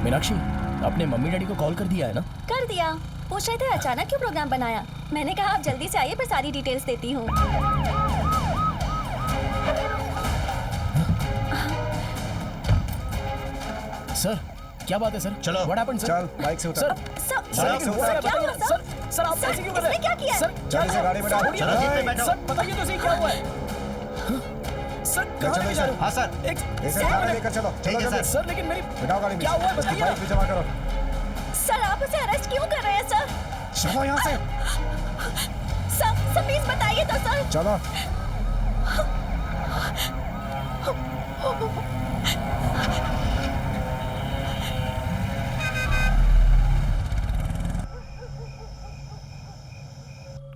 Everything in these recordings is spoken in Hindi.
मीनाक्षी, अपने मम्मी डैडी को कॉल कर दिया है ना? कर दिया। पूछ रहे थे अचानक क्यों प्रोग्राम बनाया। मैंने कहा आप जल्दी से आइए, फिर सारी डिटेल्स देती हूँ। सर, क्या बात है सर? चलो। What happened, sir? चल बाइक से उतर। सर क्या हुआ सर? सर आप ऐसे क्यों कर रहे हैं? इसने क्या किया? सर जल्दी से गाड़ी में डाल। छोड़िए चलो, ना। जीप में बैठो। सर बताइए तो सही क्या हुआ है? सर कहाँ चलो, लेके जा रहे हो? हाँ सर। इसे थाने लेकर चलो। ठीक है, चलो सर। जल्दी। सर लेकिन मेरी बिठाओ गाड़ी में। क्या हुआ है उसकी बताइए बाइक ना। भी जमा करो। सर आप उसे अरेस्ट क्यों कर रहे हैं सर? चलो यहाँ से। सर प्लीज बताइए तो सर। चलो।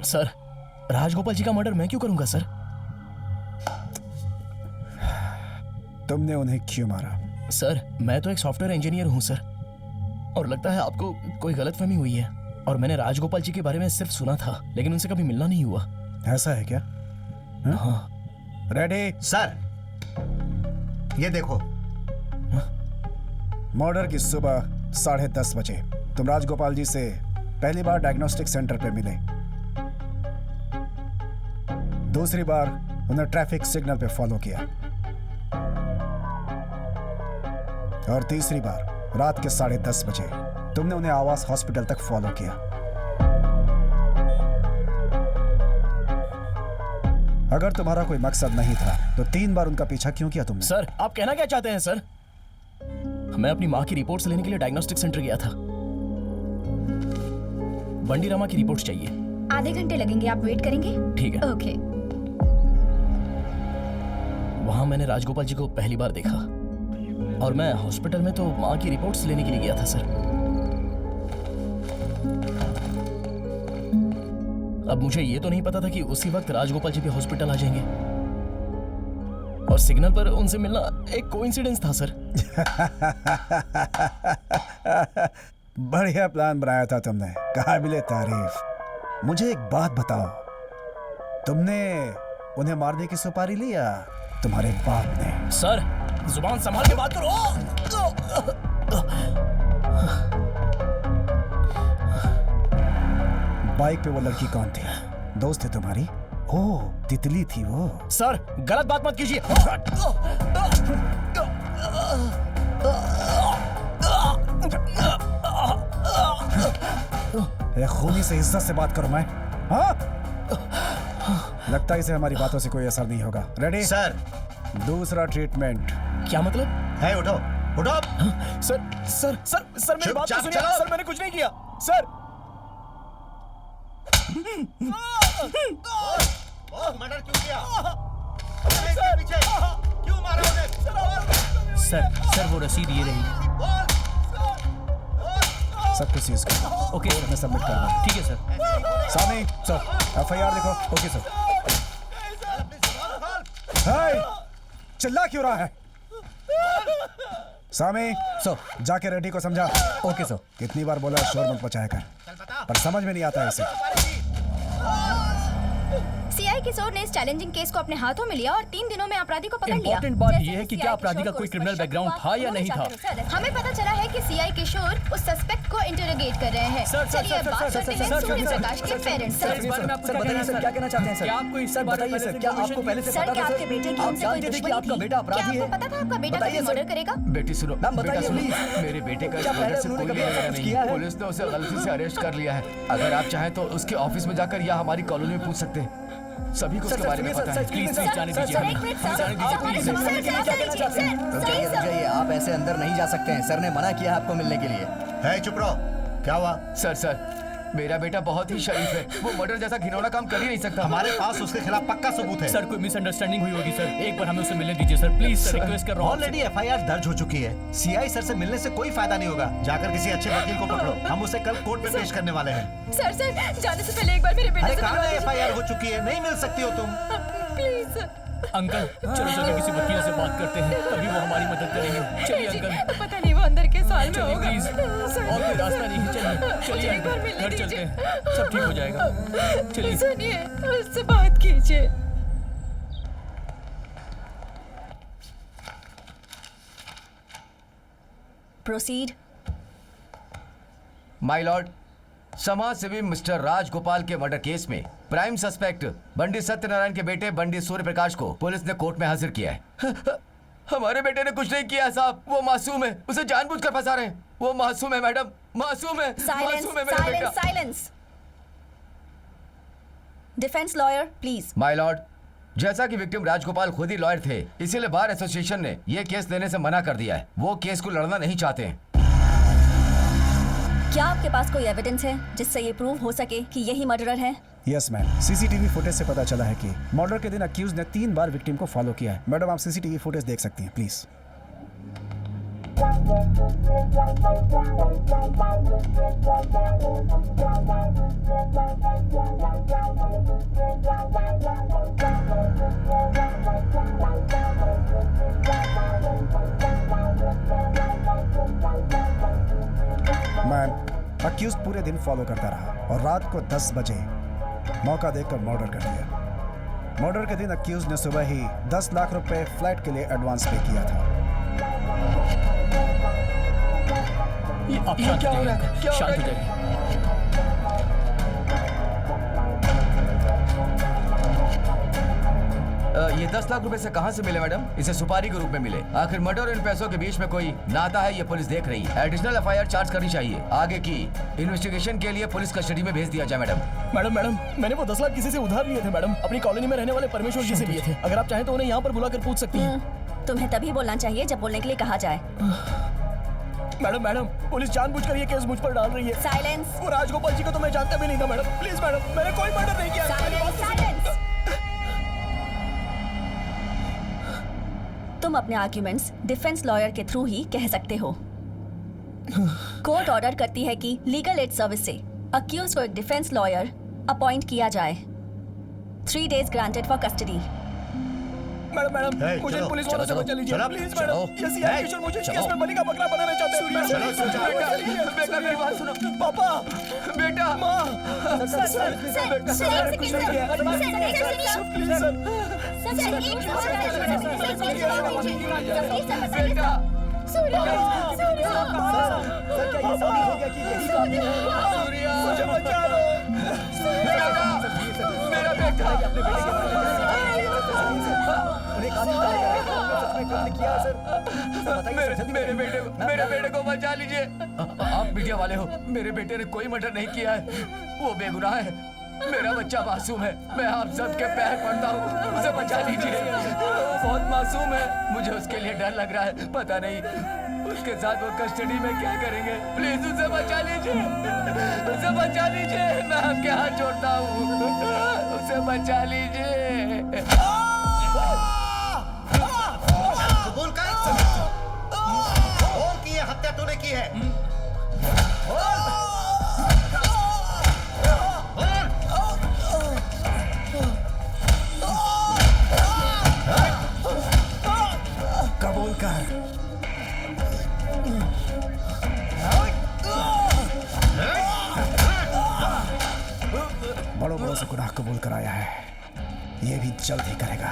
सर, राजगोपाल जी का मर्डर मैं क्यों करूंगा सर? तुमने उन्हें क्यों मारा? सर मैं तो एक सॉफ्टवेयर इंजीनियर हूं सर, और लगता है आपको कोई गलतफहमी हुई है। और मैंने राजगोपाल जी के बारे में सिर्फ सुना था, लेकिन उनसे कभी मिलना नहीं हुआ। ऐसा है क्या? हाँ। रेडी? सर, ये देखो। मर्डर की सुबह 10:30 बजे तुम राजगोपाल जी से पहली बार डायग्नोस्टिक सेंटर पे मिले। दूसरी बार उन्हें ट्रैफिक सिग्नल पे फॉलो किया, और तीसरी बार रात के 10:30 बजे तुमने उन्हें आवास हॉस्पिटल तक फॉलो किया। अगर तुम्हारा कोई मकसद नहीं था तो 3 बार उनका पीछा क्यों किया तुमने? सर आप कहना क्या चाहते हैं सर? मैं अपनी माँ की रिपोर्ट्स लेने के लिए डायग्नोस्टिक सेंटर गया था। बंडी रामा की रिपोर्ट्स चाहिए। आधे घंटे लगेंगे, आप वेट करेंगे? ठीक है। ओके। वहां मैंने राजगोपाल जी को पहली बार देखा, और मैं हॉस्पिटल में तो माँ की रिपोर्ट्स लेने के लिए गया था सर। अब मुझे ये तो नहीं पता था कि उसी वक्त राजगोपाल जी भी हॉस्पिटल आ जाएंगे, और सिग्नल पर उनसे मिलना एक कोइंसिडेंस था सर। बढ़िया प्लान बनाया था तुमने, काबिले तारीफ। मुझे एक बात बताओ, तुमने उन्हें मारने की सुपारी ली या तुम्हारे बाप ने? सर जुबान संभाल के बात करो। बाइक पे वो लड़की कौन थी? दोस्त थी तुम्हारी? ओह, तितली थी वो। सर गलत बात मत कीजिए। खूनी से इज्जत से बात करो मैं। हाँ? लगता है इसे हमारी बातों से कोई असर नहीं होगा। रेडी? सर। दूसरा ट्रीटमेंट। क्या मतलब? है, उठो उठो। सर सर सर सर मेरी बात तो चुपचाप सुनिए। चलो। सर मैंने कुछ नहीं किया सर। मर्डर क्यों किया? इसके पीछे क्यों मारा उन्हें? सर वो रसीद ये रही। सब कुछ सीज करो। ओके मैं सबमिट कर दूँ। ठीक है सर। सामी सर, FIR लिखो। Okay sir. हाय, चिल्ला क्यों रहा है? सामी सर। जाके रेड्डी को समझा। Okay sir. कितनी बार बोला शोर मत मचाया कर, पर समझ में नहीं आता है इसे। सीआई किशोर ने इस चैलेंजिंग केस को अपने हाथों में लिया और 3 दिनों में अपराधी को पकड़ लिया। इम्पोर्टेंट बात जैसे यह है कि CI क्या अपराधी का किशोर कोई को क्रिमिनल इस बैकग्राउंड शख्स था या को नहीं था? हमें पता चला है कि सीआई किशोर उस सस्पेक्ट को इंटरोगेट कर रहे हैं। चलिए अब बात करते हैं सूर्य प्रकाश के पेरेंट्स से। सर बताइए सर, क्या कहना चाहते हैं सर? क्या आपको सर बताइए सर, क्या आपको पहले से सर पता क्या था आपके बेटे की आप उनसे कोई जानते थे कि दुश्मनी आपका थी? बेटा अपराधी क्या है? आपको पता था आपका बेटा बताइए कभी सर। मर्डर करेगा? बेटी सुनो, मैम, बताइए बेटा सुनो, प्लीज। मेरे बेटे का इस क्या मर्डर पहले से उन्होंने कोई कभी लेना ऐसा कुछ नहीं किया है। है? पुलिस ने उसे गलती से अरेस्ट कर लिया है। अगर आप चाहें तो उसके ऑफिस में जाकर या हमारी कॉलोनी में पूछ सकते हैं। सभी को उसके बारे में पता है। प्लीज सर, जाने सर, दीजिए। एक मिनट सर, जाने दीजिए, हमारे प्लीज। समस्या से क्या कहना चाहते हैं? रुकिए, रुकिए, आप ऐसे अंदर नहीं जा सकते हैं। सर ने मना किया है आपको मिलने के लिए। है, चुप रहो। क्या हुआ? सर मेरा बेटा बहुत ही शरीफ है, वो मर्डर जैसा घिनौना काम कर ही नहीं सकता। हमारे पास उसके खिलाफ पक्का सबूत है। सर कोई मिसअंडरस्टैंडिंग हुई होगी सर, एक बार हमें उससे मिलने दीजिए सर, प्लीज सर, रिक्वेस्ट कर रहा हूँ। ऑलरेडी FIR दर्ज हो चुकी है। सीआई सर से मिलने से कोई फायदा नहीं होगा। जाकर किसी अच्छे वकील को पकड़ो, हम उसे कल कोर्ट में पेश करने वाले हैं। सर जाने से पहले एक बार मेरे बेटे अरे से कहाँ मिलवा है? दीजिए। FIR हो चुकी है, नहीं मिल सकती हो तुम। प्लीज अंकल चलो चलो किसी वकील से बात करते हैं, तभी वो हमारी मदद करेंगे। चलिए अंकल। पता नहीं वो अंदर के साल में चलिए होगा। प्लीज, और कोई रास्ता नहीं है। चलिए मुझे एक बार मिलने घर चलते दीजिए। हैं, सब ठीक हो जाएगा। चलिए। सुनिए, उससे बात कीजिए। प्रोसीड। माय लॉर्ड, समाज सेवी मिस्टर राजगोपाल के मर्डर केस में प्राइम सस्पेक्ट बंडी सत्यनारायण के बेटे बंडी सूर्य प्रकाश को पुलिस ने कोर्ट में हाजिर किया है। हमारे बेटे ने कुछ नहीं किया साहब, वो मासूम है, उसे जानबूझकर फंसा रहे हैं। वो मासूम है मैडम, मासूम है, मासूम है मेरा बेटा। Silence. Defence lawyer please. My Lord, जैसा कि विक्टिम राजगोपाल खुद ही लॉयर थे, इसीलिए बार एसोसिएशन ने यह केस लेने से मना कर दिया है। वो केस को लड़ना नहीं चाहते हैं। क्या आपके पास कोई एविडेंस है जिससे ये प्रूव हो सके कि यही मर्डरर है? यस मैम, सीसीटीवी फुटेज से पता चला है कि मर्डर के दिन अक्यूज ने 3 बार विक्टिम को फॉलो किया है। मैडम, आप सीसीटीवी फुटेज देख सकती हैं प्लीज। मैम, अक्यूज पूरे दिन फॉलो करता रहा और रात को 10 बजे मौका देखकर मर्डर कर दिया। मर्डर के दिन अक्यूज ने सुबह ही 10 लाख रुपए फ्लैट के लिए एडवांस पे किया था। आप शांत हो जाइए, शांत हो जाइए। ये 10 लाख रुपए से कहां से मिले मैडम? इसे सुपारी के रूप में मिले। आखिर मर्डर और इन पैसों के बीच में कोई नाता है, ये पुलिस देख रही है। एडिशनल एफआईआर चार्ज करनी चाहिए। आगे की इन्वेस्टिगेशन के लिए पुलिस कस्टडी में भेज दिया जाए मैडम। मैडम, मैंने वो 10 लाख किसी से उधार लिए थे मैडम, अपनी कॉलोनी में रहने वाले परमेश्वर जी से लिए थे। अगर आप चाहें तो उन्हें यहाँ पर बुलाकर पूछ सकती हैं। तुम्हें तभी बोलना चाहिए जब बोलने के लिए कहा जाए। मैडम, पुलिस जानबूझकर ये केस मुझ पर डाल रही है। साइलेंस। वो राजगोपाल जी को तो मैं जानता भी नहीं था मैडम। प्लीज मैडम, मैंने कोई मर्डर नहीं किया। साइलेंस। तुम अपने आर्ग्यूमेंट्स डिफेंस लॉयर के थ्रू ही कह सकते हो। कोर्ट ऑर्डर करती है कि लीगल एड सर्विस से अक्यूज को एक डिफेंस लॉयर अपॉइंट किया जाए। 3 days granted for custody. Madam, Hey, मुझे चलो, पुलिस वालों से चलो, बचा लीजिए चलो, प्लीज चलो। मैडम। ये सीआई किशोर मुझे इस केस में बलि का बकरा बनाना चाहते हैं। बेटा, मेरी बात सुनो। पापा, बेटा, माँ, बेटा, मुझे बचा लो। मेरा बेटा, मेरे बेटे को बचा लीजिए। आप मीडिया वाले हो, मेरे बेटे ने कोई मर्डर नहीं किया है, वो बेगुनाह है। मेरा बच्चा मासूम है, मैं आप सबके पैर पड़ता हूँ, उसे बचा लीजिए। बहुत मासूम है, मुझे उसके लिए डर लग रहा है। पता नहीं उसके साथ वो कस्टडी में क्या करेंगे। प्लीज उसे बचा लीजिए, उसे बचा लीजिए, मैं आपके हाथ जोड़ता हूँ, उसे बचा लीजिए। कबूल कर। बोल कि ये हत्या तूने की है। कबूल कर। बड़ों से गुनाह कबूल कराया है, ये भी जल्द ही करेगा।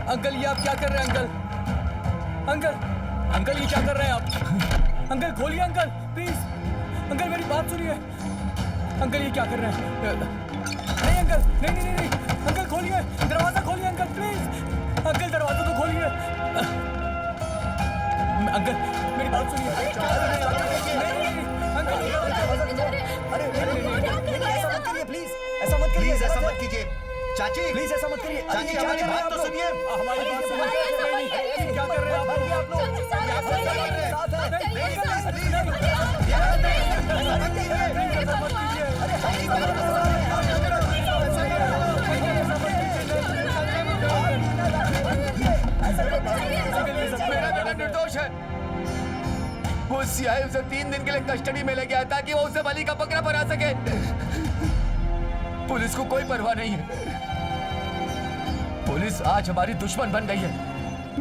अंकल, ये आप क्या कर रहे हैं अंकल? अंकल, ये क्या कर रहे हैं आप? अंकल खोलिए अंकल, प्लीज। अंकल मेरी बात सुनिए। अंकल ये क्या कर रहे हैं? नहीं अंकल, नहीं, अंकल खोलिए, दरवाजा खोलिए अंकल प्लीज। अंकल दरवाजा तो खोलिए। अंकल मेरी बात सुनिए। प्लीज ऐसा मत करिए, ऐसा मत कीजिए। चाची, प्लीज ऐसा मत करिए। चाची, हमारी बात तो सुनिए। हमारी बात सुनिए। क्या कर रहे हैं आप लोग? मेरा बेटा निर्दोष है। वो सीआई उसे 3 दिन के लिए कस्टडी में ले गया ताकि वो उसे बलि का बकरा बना सके। पुलिस को कोई परवाह नहीं है। पुलिस आज हमारी दुश्मन बन गई है।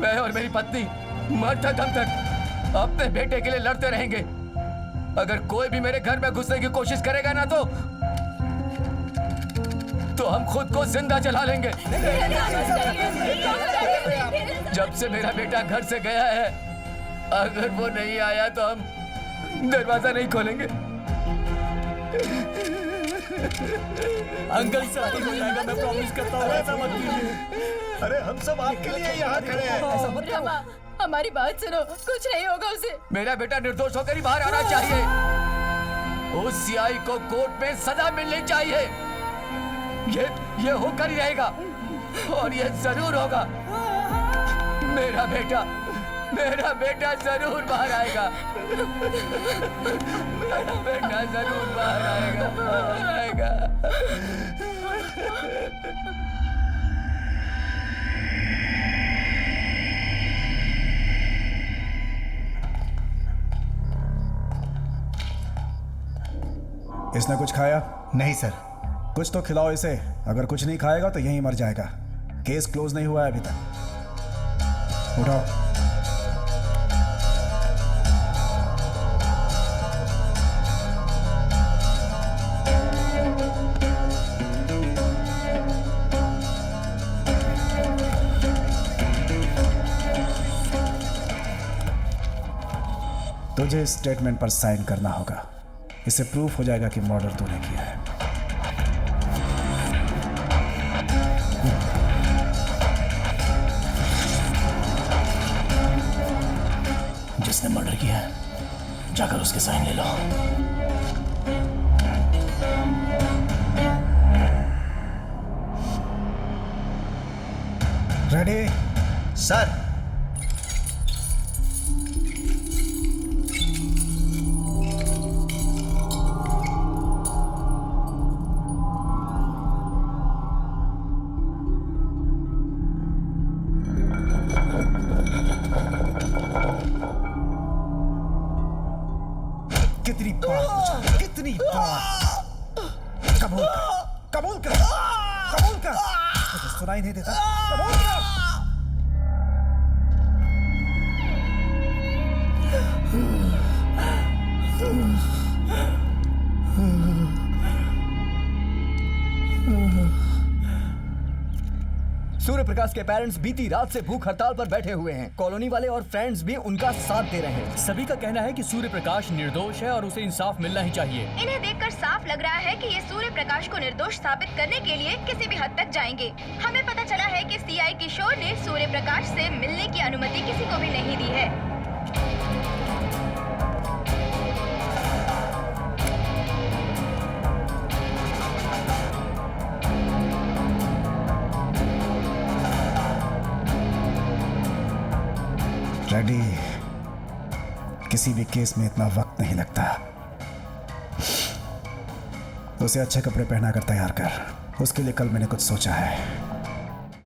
मैं और मेरी पत्नी मरते दम तक अपने बेटे के लिए लड़ते रहेंगे। अगर कोई भी मेरे घर में घुसने की कोशिश करेगा ना तो हम खुद को जिंदा जला लेंगे। जब से मेरा बेटा घर से गया है, अगर वो नहीं आया तो हम दरवाजा नहीं खोलेंगे। अंकल शादी हो जाएगा, मैं प्रॉमिस करता हूँ, ऐसा मत कीजिए। अरे हम सब आपके लिए यहाँ खड़े हैं। रमा, हमारी बात सुनो, कुछ नहीं होगा उसे। मेरा बेटा निर्दोष होकर ही बाहर आना चाहिए। उस सीआई को कोर्ट में सजा मिलनी चाहिए। ये होकर ही रहेगा और ये जरूर होगा। मेरा बेटा जरूर बाहर आएगा। मेरा बेटा जरूर बाहर आएगा। इसने कुछ खाया? नहीं सर। कुछ तो खिलाओ इसे। अगर कुछ नहीं खाएगा तो यहीं मर जाएगा। केस क्लोज नहीं हुआ है अभी तक। उठाओ। तुझे इस स्टेटमेंट पर साइन करना होगा। इससे प्रूफ हो जाएगा कि मर्डर तूने किया है। जिसने मर्डर किया है, जाकर उसके साइन ले लो। रेडी? सर। कितनी बार कबूल कर। मुझे सुनाई नहीं देता। कबूल कर। सूर्य प्रकाश के पेरेंट्स बीती रात से भूख हड़ताल पर बैठे हुए हैं। कॉलोनी वाले और फ्रेंड्स भी उनका साथ दे रहे हैं। सभी का कहना है कि सूर्य प्रकाश निर्दोष है और उसे इंसाफ मिलना ही चाहिए। इन्हें देखकर साफ लग रहा है कि ये सूर्य प्रकाश को निर्दोष साबित करने के लिए किसी भी हद तक जाएंगे। हमें पता चला है कि सीआई किशोर ने सूर्य प्रकाश से मिलने की अनुमति किसी को भी नहीं दी है। रेडी? किसी भी केस में इतना वक्त नहीं लगता। उसे अच्छे कपड़े पहना कर तैयार कर। उसके लिए कल मैंने कुछ सोचा है।